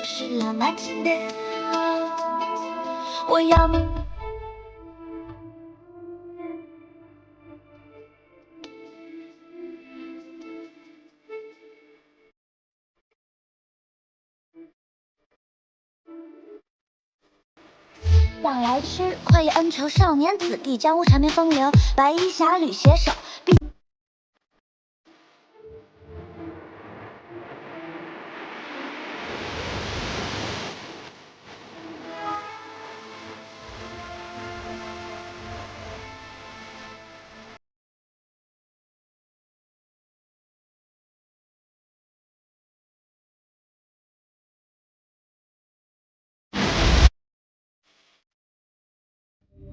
是浪漫经典，我要你。想来迟，快意恩仇少年子弟，江湖缠绵风流，白衣侠侣携手。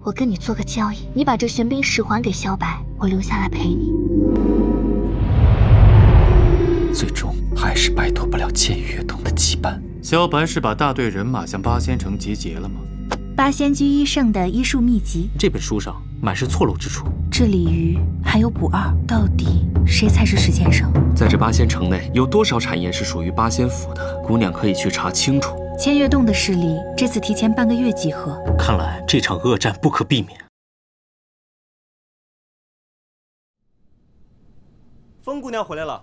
我跟你做个交易，你把这玄冰石还给萧白，我留下来陪你。最终还是摆脱不了剑月洞的羁绊。萧白是把大队人马向八仙城集结了吗？八仙居医圣的医术秘籍，这本书上满是错漏之处。这鲤鱼还有卜二，到底谁才是石先生？在这八仙城内，有多少产业是属于八仙府的？姑娘可以去查清楚。千月洞的势力这次提前半个月集合，看来这场恶战不可避免。风姑娘回来了，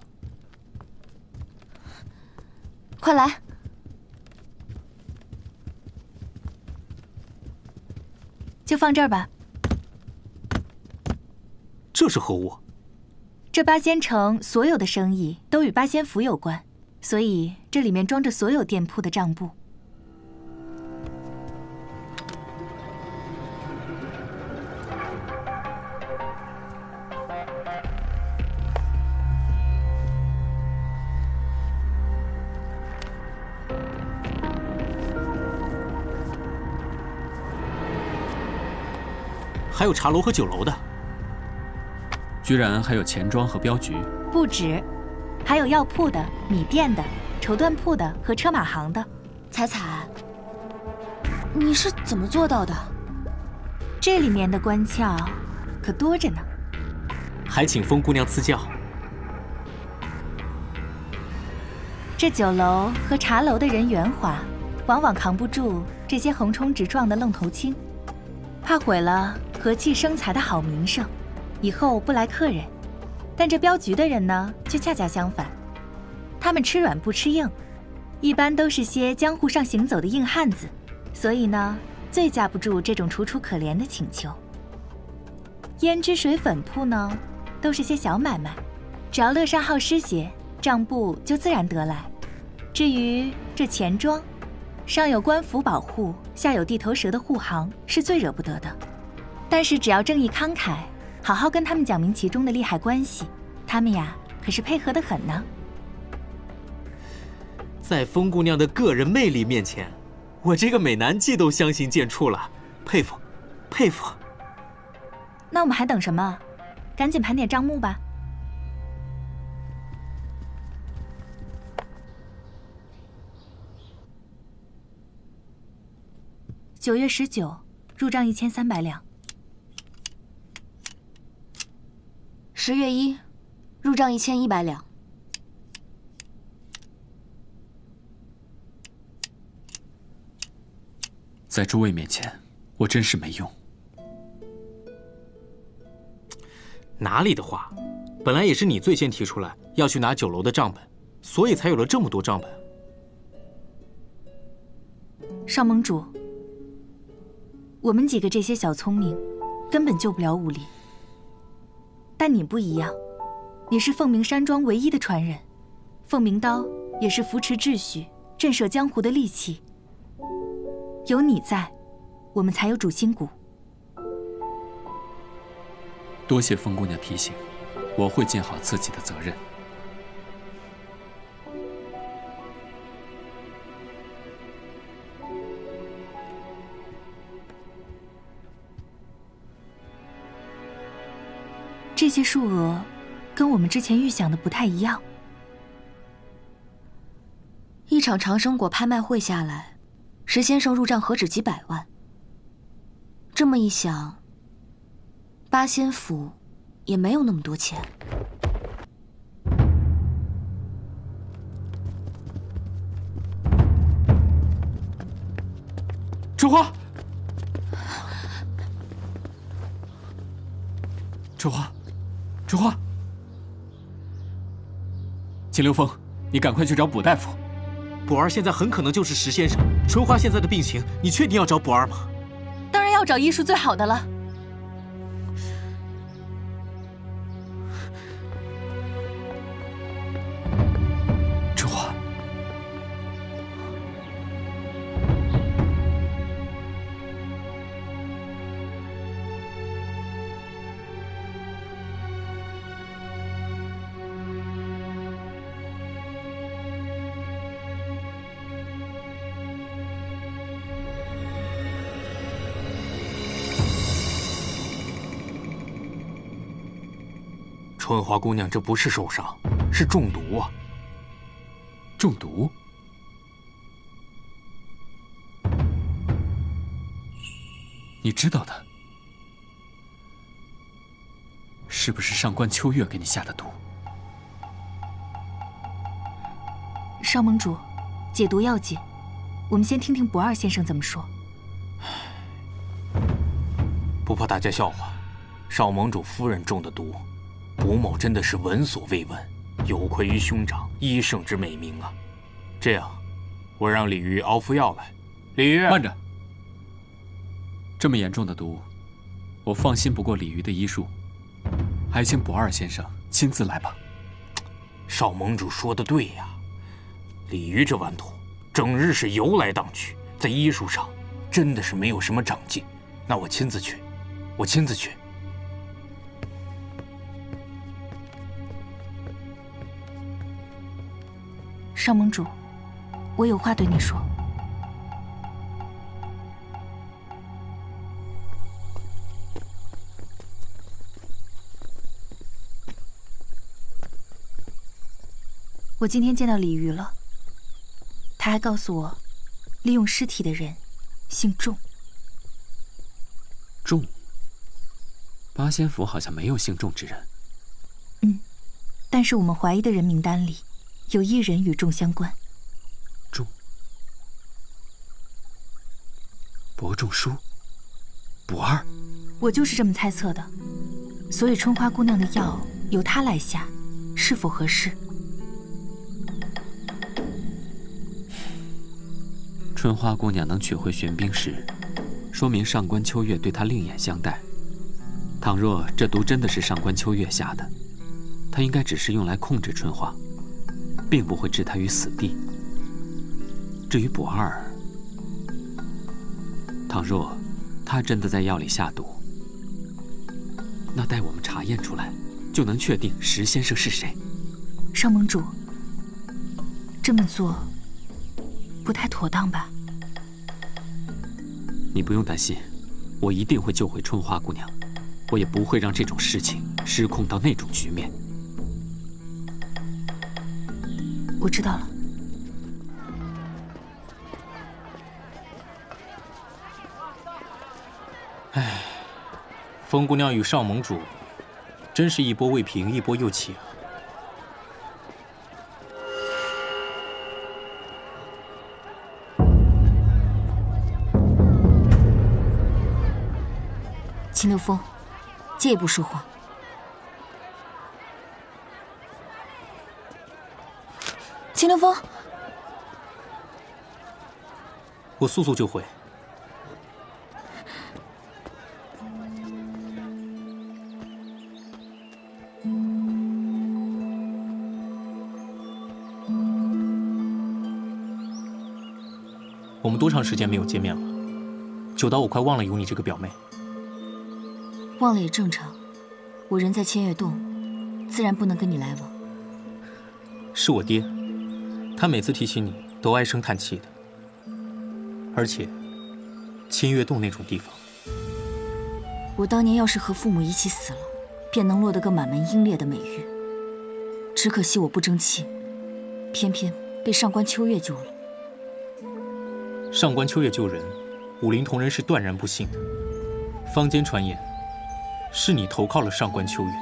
快来！就放这儿吧。这是何物？这八仙城所有的生意都与八仙府有关，所以这里面装着所有店铺的账簿。还有茶楼和酒楼的，居然还有钱庄和镖局。不止，还有药铺的、米店的、绸缎铺的和车马行的。彩彩，你是怎么做到的？这里面的关窍可多着呢。还请风姑娘赐教。这酒楼和茶楼的人圆滑，往往扛不住这些横冲直撞的愣头青，怕毁了和气生财的好名声，以后不来客人。但这镖局的人呢，却恰恰相反，他们吃软不吃硬，一般都是些江湖上行走的硬汉子，所以呢，最架不住这种楚楚可怜的请求。胭脂水粉铺呢，都是些小买卖，只要乐善好施些，账簿就自然得来。至于这钱庄，上有官府保护，下有地头蛇的护航，是最惹不得的。但是只要正义慷慨，好好跟他们讲明其中的利害关系，他们呀可是配合得很呢。在风姑娘的个人魅力面前，我这个美男计都相形见绌了，佩服，佩服。那我们还等什么？赶紧盘点账目吧。9月19，入账1300两。10月1，入账1100两。在诸位面前，我真是没用。哪里的话，本来也是你最先提出来要去拿酒楼的账本，所以才有了这么多账本。少盟主，我们几个这些小聪明，根本救不了武林。但你不一样，你是凤鸣山庄唯一的传人，凤鸣刀也是扶持秩序、震慑江湖的利器。有你在，我们才有主心骨。多谢风姑娘提醒，我会尽好自己的责任。这些数额跟我们之前预想的不太一样。一场长生果拍卖会下来，石先生入账何止几百万。这么一想，八仙府也没有那么多钱。春花，春花，春花，秦流风，你赶快去找卜大夫。卜儿现在很可能就是石先生。春花现在的病情，你确定要找卜儿吗？当然要找医术最好的了。春花，春花姑娘，这不是受伤，是中毒啊！中毒？你知道的？是不是上官秋月给你下的毒？少盟主，解毒要紧，我们先听听不二先生怎么说。不怕大家笑话，少盟主夫人中的毒，卜某真的是闻所未闻，有愧于兄长医圣之美名啊！这样，我让李玉熬服药来。李玉，慢着，这么严重的毒，我放心不过李鱼的医术，还请不二先生亲自来吧。少盟主说的对呀，李鱼这顽童整日是游来荡去，在医术上真的是没有什么长进。那我亲自去，我亲自去。少盟主，我有话对你说。我今天见到李鱼了，他还告诉我，利用尸体的人姓仲。仲？八仙府好像没有姓仲之人。但是我们怀疑的人名单里，有一人与仲相关。仲？伯仲叔？不二？我就是这么猜测的。所以春花姑娘的药由她来下，是否合适？春花姑娘能取回玄冰石，说明上官秋月对她另眼相待。倘若这毒真的是上官秋月下的，她应该只是用来控制春花，并不会置她于死地。至于不二，倘若他真的在药里下毒，那待我们查验出来，就能确定石先生是谁。少盟主，这么做不太妥当吧？你不用担心，我一定会救回春花姑娘，我也不会让这种事情失控到那种局面。我知道了。唉，风姑娘与少盟主，真是一波未平，一波又起啊！秦流风，借一步说话。秦流风，我速速就回。我们多长时间没有见面了？久到我快忘了有你这个表妹。忘了也正常，我人在千月洞，自然不能跟你来往。是我爹，他每次提起你都唉声叹气的。而且，千月洞那种地方，我当年要是和父母一起死了，便能落得个满门英烈的美誉。只可惜我不争气，偏偏被上官秋月救了。上官秋月救人，武林同人是断然不信的。坊间传言，是你投靠了上官秋月，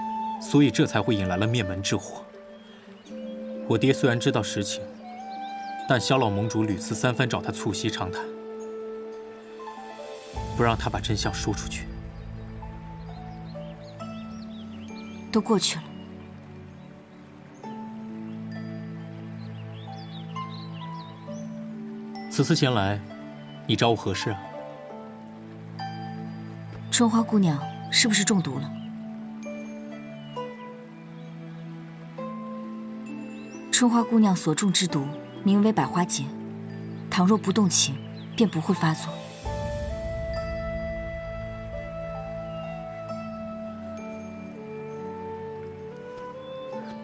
所以这才会引来了灭门之祸。我爹虽然知道实情，但萧老盟主屡次三番找他促膝长谈，不让他把真相说出去。都过去了。此次前来，你找我何事啊？春花姑娘是不是中毒了？春花姑娘所中之毒名为百花劫，倘若不动情，便不会发作。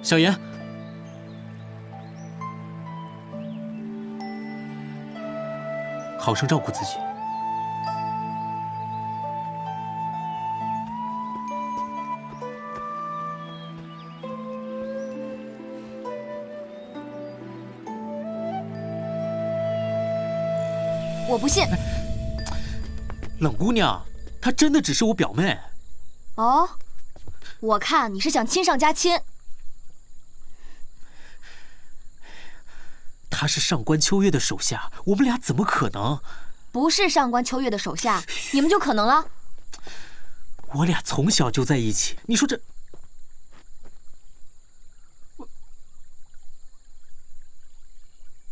小妍，好生照顾自己。我不信。冷姑娘，她真的只是我表妹。哦，我看你是想亲上加亲。她是上官秋月的手下，我们俩怎么可能？不是上官秋月的手下，你们就可能了。我俩从小就在一起，你说这……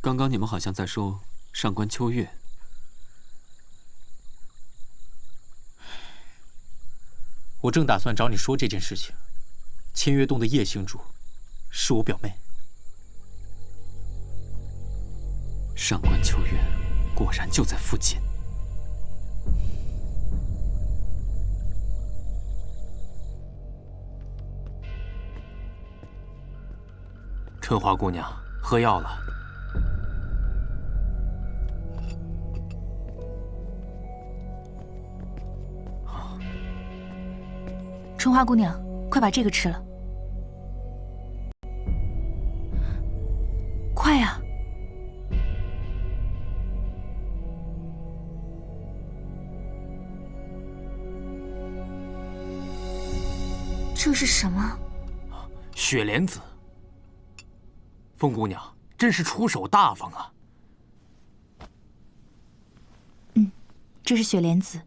刚刚你们好像在说上官秋月。我正打算找你说这件事情。千月洞的叶星主是我表妹。上官秋月果然就在附近。春花姑娘，喝药了。春花姑娘，快把这个吃了。快呀！这是什么？雪莲子。凤姑娘真是出手大方啊。这是雪莲子，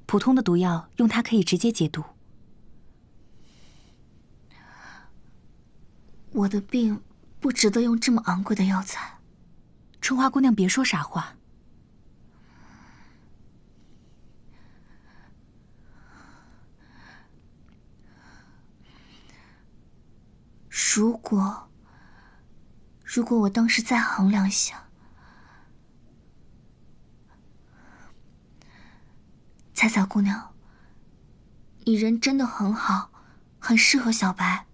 普通的毒药用它可以直接解毒。我的病不值得用这么昂贵的药材。春花姑娘，别说傻话。如果我当时再衡量下，彩彩姑娘，你人真的很好，很适合小白。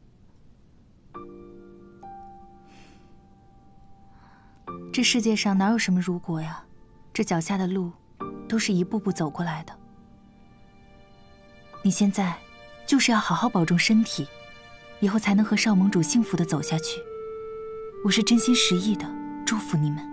这世界上哪有什么如果呀？这脚下的路，都是一步步走过来的。你现在就是要好好保重身体，以后才能和少盟主幸福地走下去。我是真心实意的祝福你们。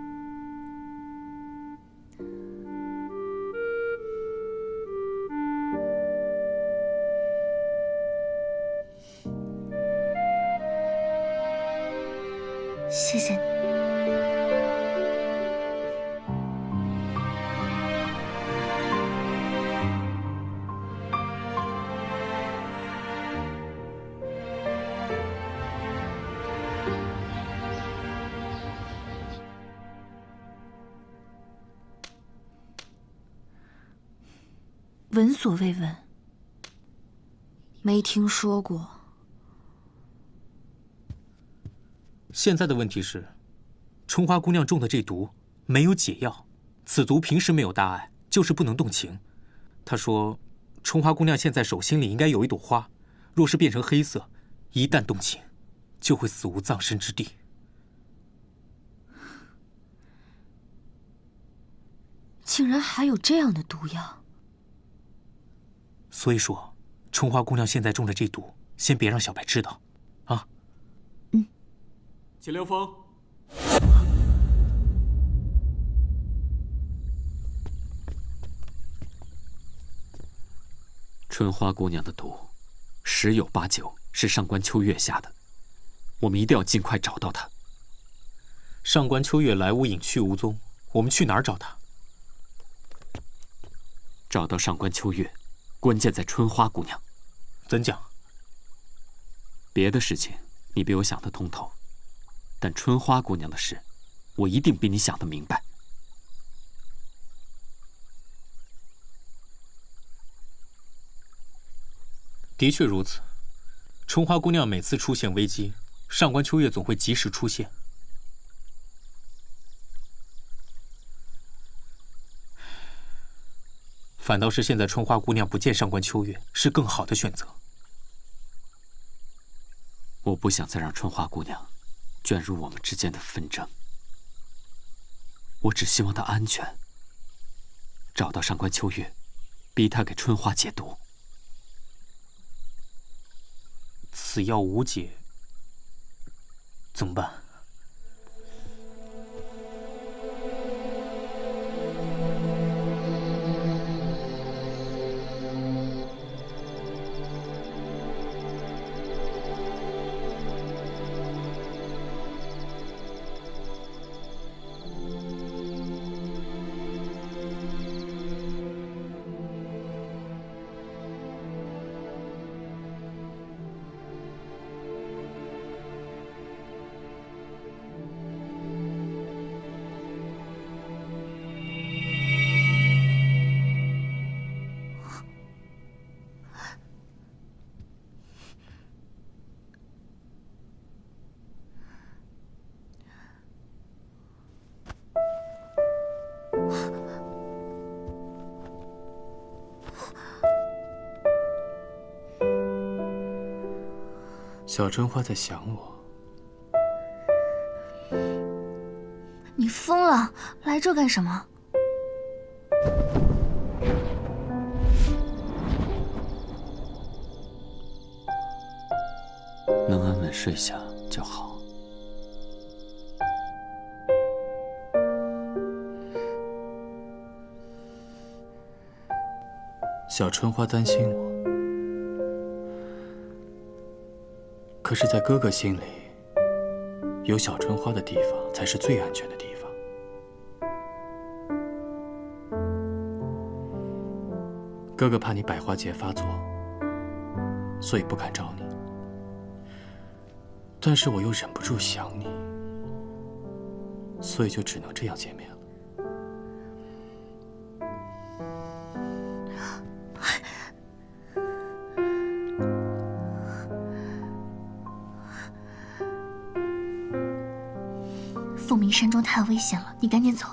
谢谢你。闻所未闻，没听说过。现在的问题是，春花姑娘中的这毒没有解药，此毒平时没有大碍，就是不能动情。他说，春花姑娘现在手心里应该有一朵花，若是变成黑色，一旦动情，就会死无葬身之地。竟然还有这样的毒药！所以说，春花姑娘现在中了这毒，先别让小白知道，啊？嗯。秦流风。春花姑娘的毒，十有八九是上官秋月下的，我们一定要尽快找到她。上官秋月来无影去无踪，我们去哪儿找她？找到上官秋月，关键在春花姑娘。怎讲？别的事情你比我想得通透，但春花姑娘的事，我一定比你想得明白。的确如此，春花姑娘每次出现危机，上官秋月总会及时出现。反倒是现在春花姑娘不见上官秋月，是更好的选择。我不想再让春花姑娘卷入我们之间的纷争，我只希望她安全。找到上官秋月，逼她给春花解毒。此药无解，怎么办？小春花在想我。你疯了，来这干什么？能安稳睡下就好。小春花担心我，可是，在哥哥心里，有小春花的地方才是最安全的地方。哥哥怕你百花劫发作，所以不敢找你。但是我又忍不住想你，所以就只能这样见面了。凤鸣山中太危险了，你赶紧走。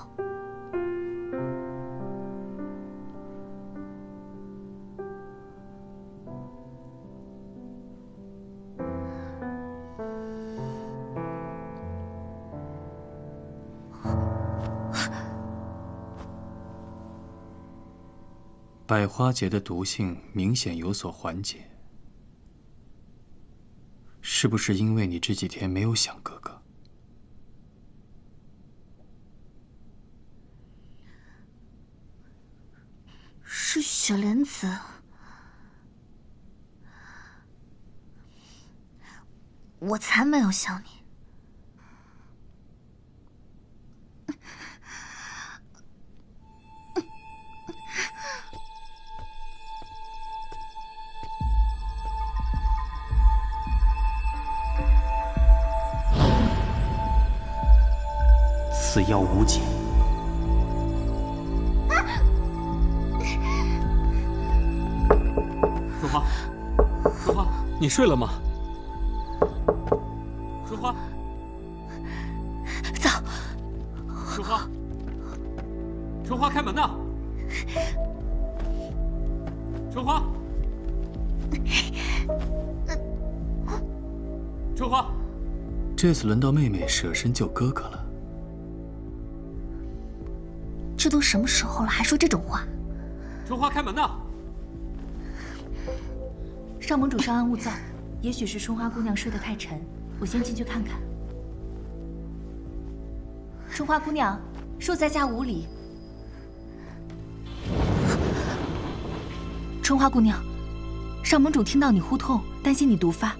百花节的毒性明显有所缓解，是不是因为你这几天没有想哥哥？是雪莲子，我才没有想你。此药无解。春花，春花，你睡了吗？春花，走。春花，春花，开门呐！春花，春花，这次轮到妹妹舍身救哥哥了。这都什么时候了，还说这种话？春花，开门呐！少盟主稍安勿躁，也许是春花姑娘睡得太沉，我先进去看看。春花姑娘，恕在下无礼。春花姑娘，少盟主听到你呼痛，担心你毒发，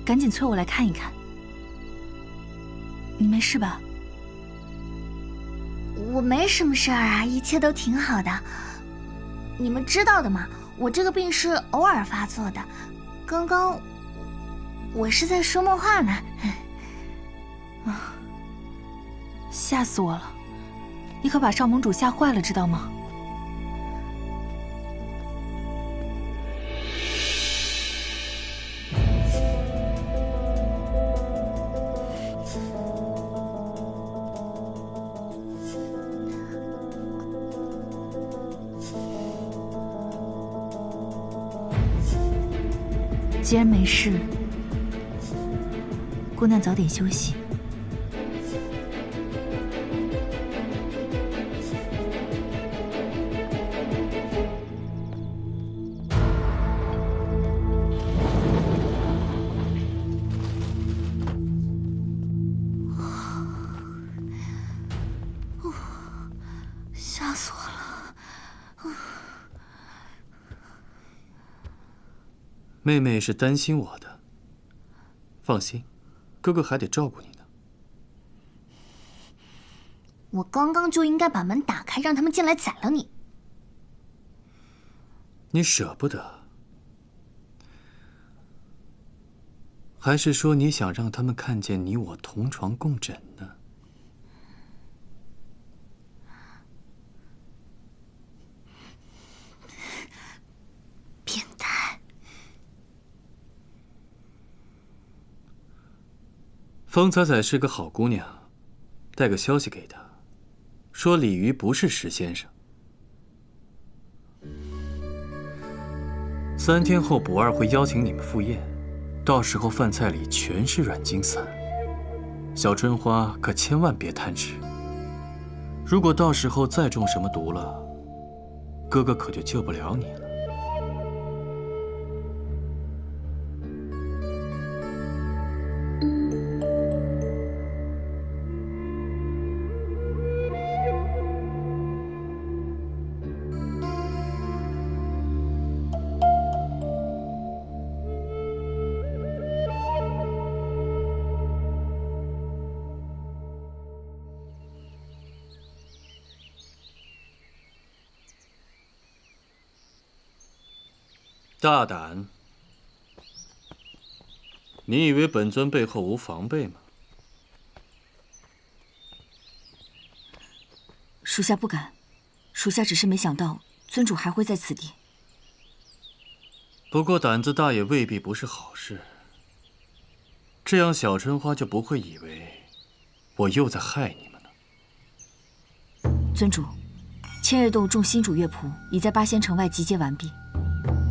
赶紧催我来看一看。你没事吧？我没什么事儿啊，一切都挺好的。你们知道的嘛，我这个病是偶尔发作的。刚刚我是在说梦话呢。吓死我了！你可把少盟主吓坏了，知道吗？既然没事，姑娘早点休息。吓死我了！妹妹是担心我的，放心，哥哥还得照顾你呢。我刚刚就应该把门打开，让他们进来宰了你。你舍不得，还是说你想让他们看见你我同床共枕呢？变态！风采采是个好姑娘，带个消息给她，说李鱼不是石先生。3天后，卜二会邀请你们赴宴，到时候饭菜里全是软筋散。小春花可千万别贪吃，如果到时候再中什么毒了，哥哥可就救不了你了。大胆！你以为本尊背后无防备吗？属下不敢，属下只是没想到尊主还会在此地。不过胆子大也未必不是好事，这样小春花就不会以为我又在害你们了。尊主，千月洞众新主乐仆已在8仙城外集结完毕。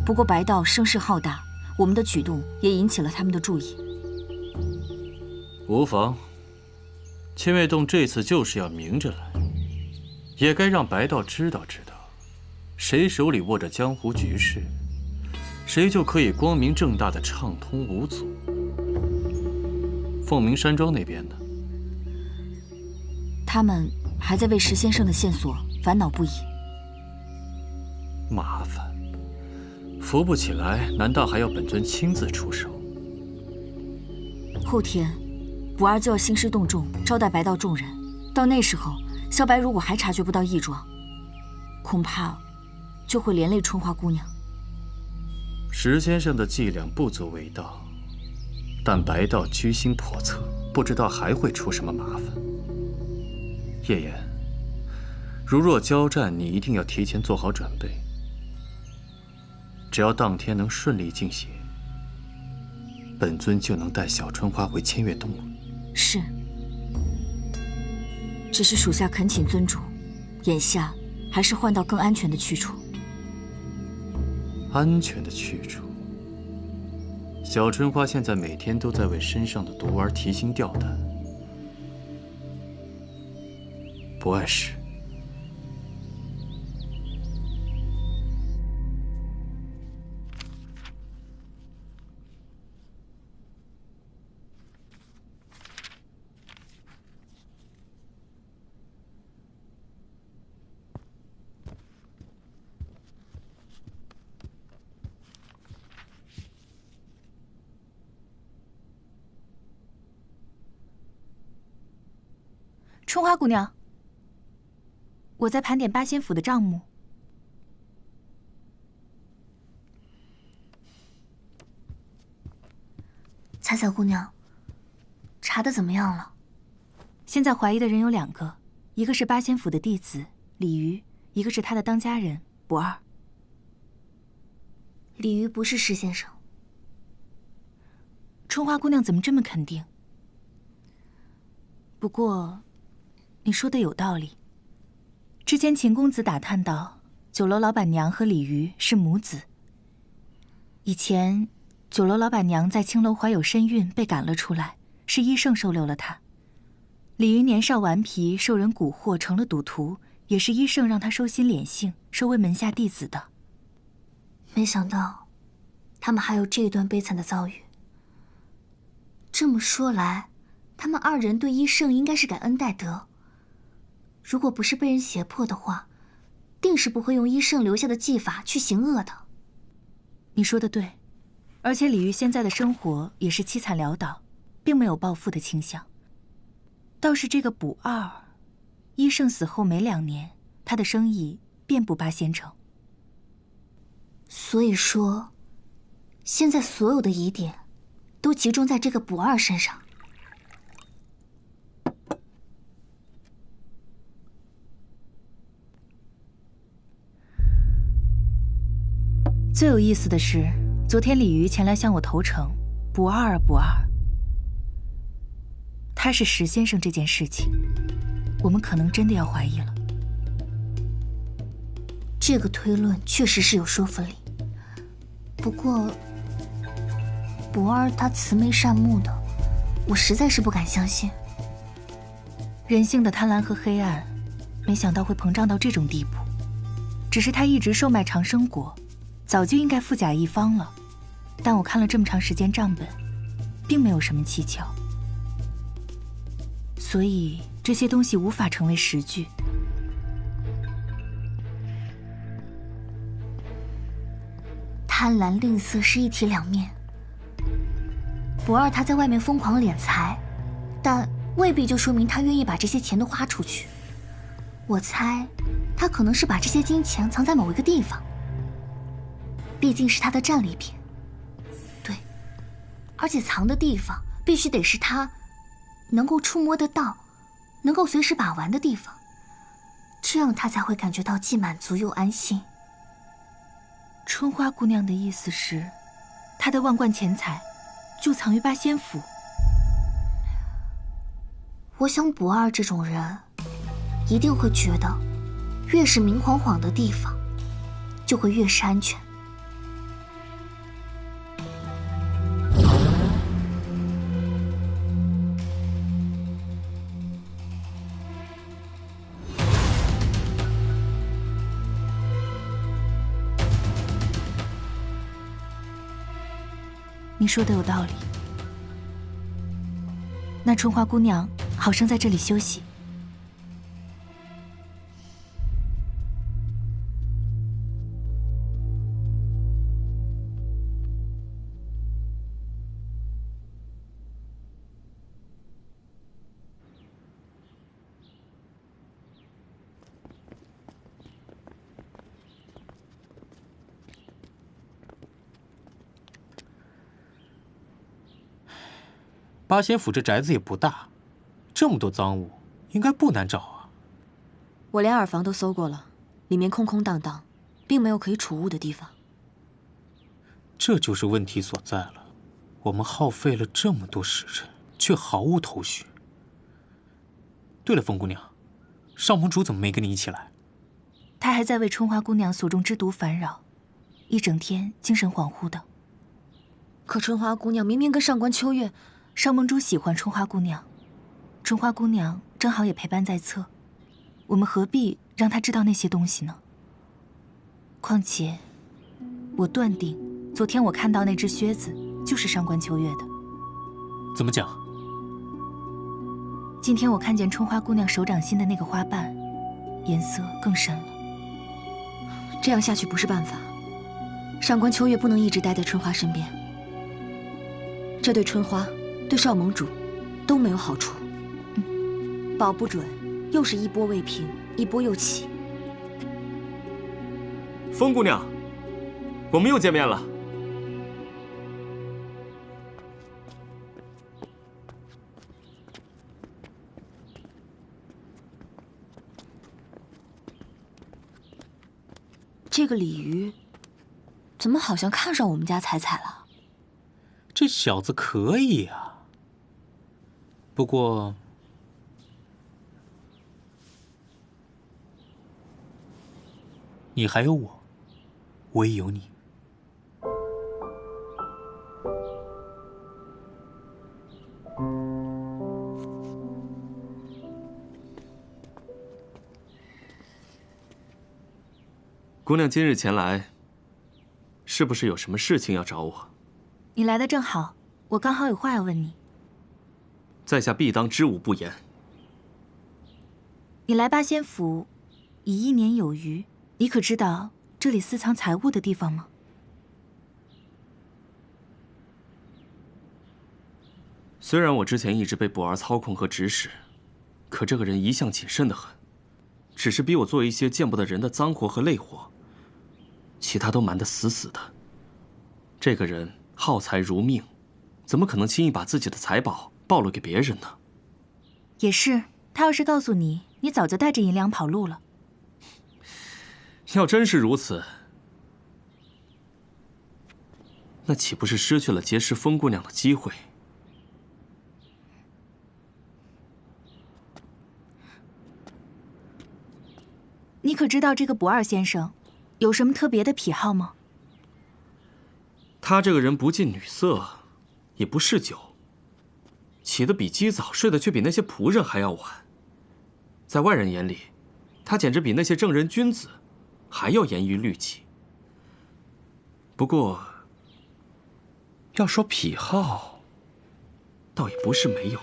不过白道声势浩大，我们的举动也引起了他们的注意。无妨，千月洞这次就是要明着来，也该让白道知道，谁手里握着江湖局势，谁就可以光明正大的畅通无阻。凤鸣山庄那边呢？他们还在为石先生的线索烦恼不已。麻烦。扶不起来，难道还要本尊亲自出手？后天，卜二就要兴师动众招待白道众人，到那时候，萧白如果还察觉不到异状，恐怕就会连累春花姑娘。石先生的伎俩不足为道，但白道居心叵测，不知道还会出什么麻烦。叶言，如若交战，你一定要提前做好准备。只要当天能顺利进血，本尊就能带小春花回千月洞了。是，只是属下恳请尊主，眼下还是换到更安全的去处？安全的去处。小春花现在每天都在为身上的毒儿提心吊胆，不碍事。春花姑娘，我在盘点八仙府的账目。彩彩姑娘，查的怎么样了？现在怀疑的人有2个，一个是八仙府的弟子李渔，一个是他的当家人不二。李渔不是施先生。春花姑娘怎么这么肯定？不过，你说的有道理。之前秦公子打探到，酒楼老板娘和李渔是母子。以前，酒楼老板娘在青楼怀有身孕，被赶了出来，是医圣收留了她。李渔年少顽皮，受人蛊惑成了赌徒，也是医圣让他收心敛性，收为门下弟子的。没想到，他们还有这一段悲惨的遭遇。这么说来，他们2人对医圣应该是感恩戴德。如果不是被人胁迫的话，定是不会用医圣留下的技法去行恶的。你说的对，而且李渔现在的生活也是凄惨潦倒，并没有暴富的倾向。倒是这个卜二，医圣死后没2年，他的生意遍布八仙城。所以说，现在所有的疑点都集中在这个卜二身上。最有意思的是，昨天李渔前来向我投诚，不二不二，他是石先生这件事情，我们可能真的要怀疑了。这个推论确实是有说服力，不过不二他慈眉善目的，我实在是不敢相信。人性的贪婪和黑暗，没想到会膨胀到这种地步。只是他一直售卖长生果，早就应该富甲一方了，但我看了这么长时间账本，并没有什么蹊跷，所以这些东西无法成为实据。贪婪吝啬是一体两面，不二他在外面疯狂敛财，但未必就说明他愿意把这些钱都花出去。我猜他可能是把这些金钱藏在某一个地方，毕竟是他的战利品。对，而且藏的地方必须得是他能够触摸得到，能够随时把玩的地方，这样他才会感觉到既满足又安心。春花姑娘的意思是，她的万贯钱财就藏于八仙府。我想不二这种人一定会觉得，越是明晃晃的地方，就会越是安全。你说的有道理，那春花姑娘好生在这里休息。八仙府这宅子也不大，这么多赃物，应该不难找啊。我连耳房都搜过了，里面空空荡荡，并没有可以储物的地方。这就是问题所在了。我们耗费了这么多时辰，却毫无头绪。对了，风姑娘，上盟主怎么没跟你一起来？他还在为春花姑娘所中之毒烦扰，一整天精神恍惚的。可春花姑娘明明跟上官秋月……邵梦珠喜欢春花姑娘，春花姑娘正好也陪伴在侧，我们何必让她知道那些东西呢？况且，我断定昨天我看到那只靴子就是上官秋月的。怎么讲？今天我看见春花姑娘手掌心的那个花瓣，颜色更深了。这样下去不是办法，上官秋月不能一直待在春花身边，这对春花、对邵盟主都没有好处。保不准又是一波未平，一波又起。风姑娘，我们又见面了。这个鲤鱼，怎么好像看上我们家彩彩了？这小子可以啊，不过你还有我，我也有你。姑娘今日前来，是不是有什么事情要找我？你来的正好，我刚好有话要问你。在下必当知无不言。你来八仙府已1年有余，你可知道这里私藏财物的地方吗？虽然我之前一直被不二操控和指使，可这个人一向谨慎得很，只是逼我做一些见不得人的脏活和累活，其他都瞒得死死的。这个人好财如命，怎么可能轻易把自己的财宝暴露给别人呢？也是，他要是告诉你，你早就带着银两跑路了。要真是如此，那岂不是失去了结识风姑娘的机会？你可知道这个不二先生有什么特别的癖好吗？他这个人不近女色，也不嗜酒，起得比鸡早，睡得却比那些仆人还要晚。在外人眼里，他简直比那些正人君子还要严于律己。不过，要说癖好，倒也不是没有。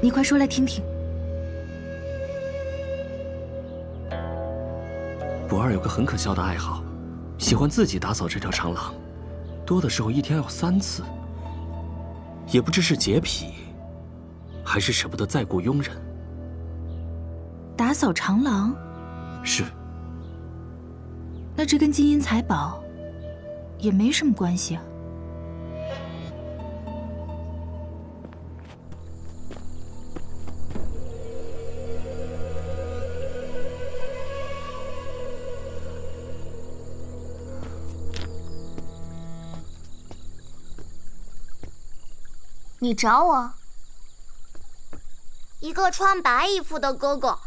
你快说来听听。不二有个很可笑的爱好，喜欢自己打扫这条长廊，多的时候一天要3次。也不知是洁癖，还是舍不得再雇佣人。打扫长廊？是。那这跟金银财宝也没什么关系啊。你找我？一个穿白衣服的哥哥，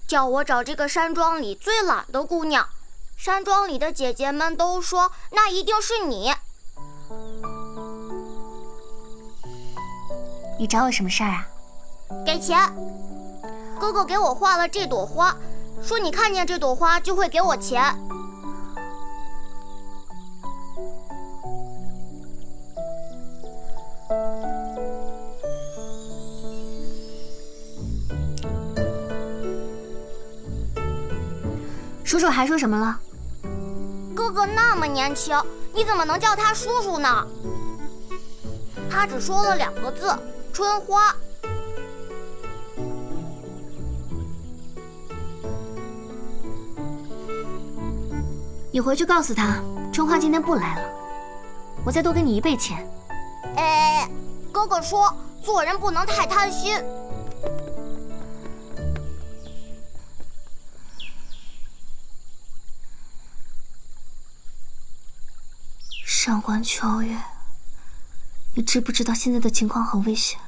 叫我找这个山庄里最懒的姑娘。山庄里的姐姐们都说，那一定是你。你找我什么事儿啊？给钱。哥哥给我画了这朵花，说你看见这朵花就会给我钱。叔叔还说什么了？哥哥那么年轻，你怎么能叫他叔叔呢？他只说了2个字：春花。你回去告诉他，春花今天不来了，我再多给你1倍钱。哎，哥哥说做人不能太贪心。上官秋月，你知不知道现在的情况很危险？